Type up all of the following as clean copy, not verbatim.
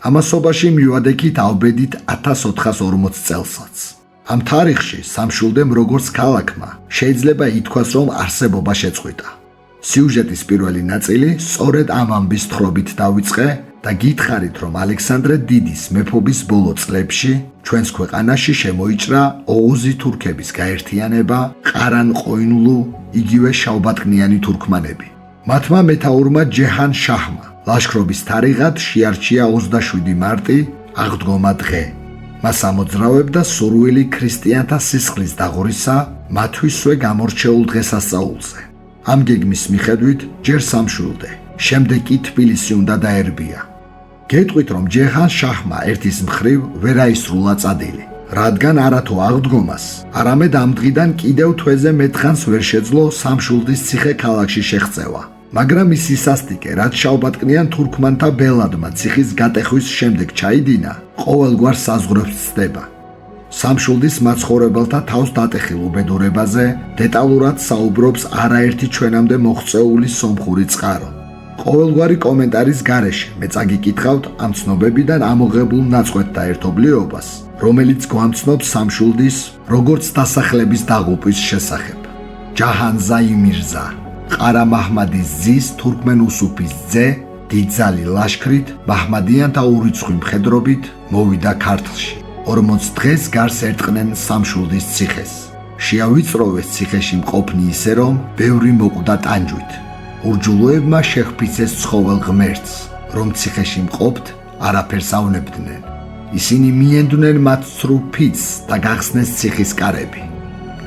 ამასობაში მივადექით ალბედით 1440 წელსაც. ამ თარიღში სამშვილდემ როგორც ქალაქმა შეიძლება ითქვას, რომ არსებობა შეწყვიტა. სიუჟეტის პირველი ნაწილი სწორედ ამ ამბის თხრობით დავიწყე და გითხარით, რომ ალექსანდრე დიდის მეფობის ბოლო წლებში ჩვენს ქვეყანაში შემოიჭრა ოღუზი თურქების გაერთიანება, ყარანყოინლუ, იგივე შავბატყნიანი თურქმანები. მათმა მეთაურმა ჯეჰან შაჰმა ლაშქრობის თარიღად შეარჩია 27 მარტი, აღდგომა დღე. მას ამოძრავებდა სურვილი ქრისტიანთა სისხლის დაღვრისა მათთვისვე გამორჩეულ დღესასწაულზე. ამ გეგმის მიხედვით ჯერ სამშვილდე, შემდეგ კი თბილისი უნდა დაერბია. გეტყვით, რომ ჯეჰან შაჰმა ერთის მხრივ ვერ აისრულა წადილი, რადგან არათუ აღდგომას, არამედ ამ დღიდან კიდევ თვეზე მეტხანს ვერ შეძლო სამშვილდის ციხე ქალაქში შეღწევა. მაგრამ ის ისასტიკე, რაც შავბატყნიან თურქმანთა ბელადმა ციხის გატეხვის შემდეგ ჩაიდინა, ყოველგვარ საზღვრებს ცდება. სამშვილდის მაცხოვრებელთა თავს დატეხილ უბედურებაზე დეტალურად საუბრობს არაერთი ჩვენამდე მოღწეული სომხური წყარო. ყოველგვარი კომენტარის გარეშე მე წაგიკითხავთ ამ ცნობებიდან ამოღებულ ნაწყვეტთა ერთობლიობას, რომელიც გვამცნობს სამშვილდის როგორც დასახლების დაღუპვის შესახებ. ჯაჰანზაი მირზა, ყარა მაჰმადის ძის თურქმენ უსუფის ძე, დიდძალი ლაშქრით მაჰმადიანთა ურიცხვი მხედრობით მოვიდა ქართლში. 40 დღეს გარს ერტყნენ სამშვილდის ციხეს. შეავიწროვეს ციხეში მყოფნი ისე, რომ ბევრი მოკვდა ტანჯვით. ურჯულოებმა შეჰფიცეს ცხოველ ღმერთს, რომ ციხეში მყოფთ არაფერს ავნებდნენ. ისინი მიენდნენ მათ ცრუ ფიცს და გახსნეს ციხის კარები.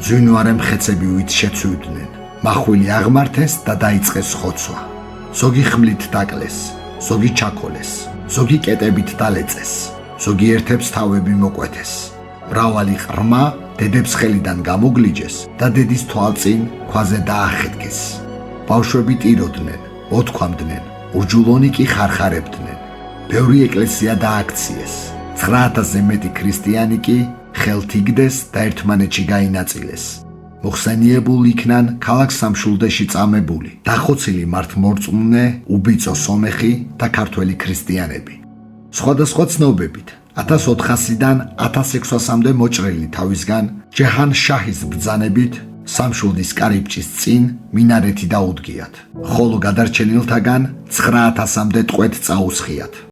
ძვინვარე მხეცები ვით შეცვიდნენ. მახვილი აღმართეს და დაიწყეს ხოცვა. ზოგი ხმლით დაკლეს, ზოგი ჩაქოლეს, ზოგი კეტებით დალეწეს, ზოგი ერთებს თავები მოკვეთეს. მრავალი ყრმა დედებს ხელიდან გამოგლიჯეს და დედის თვალწინ ქვაზე დაახეთქეს. ბავშვები ტიროდნენ, ოთქვამდნენ, ურჯულონი კი ხარხარებდნენ. ბევრი ეკლესია დააქციეს. 9000-ზე მეტი ქრისტიანი კი ხელთ იგდეს და ერთმანეთში გაინაწილეს. მოხსენიებულ იქნან ქალაქ სამშვილდეში წამებული, დახოცილი მართლმორწმუნე, უბიწო სომეხი და ქართველი ქრისტიანები. სხვადასხვა ცნობებით 1400-დან 1600-მდე მოჭრილი თავისგან ჯეჰან შაჰის ბრძანებით სამშვილდის კარიბჭის წინ მინარეთი დაუდგიათ, ხოლო გადარჩენილთაგან 9000-მდე ტყვედ წაუსხიათ.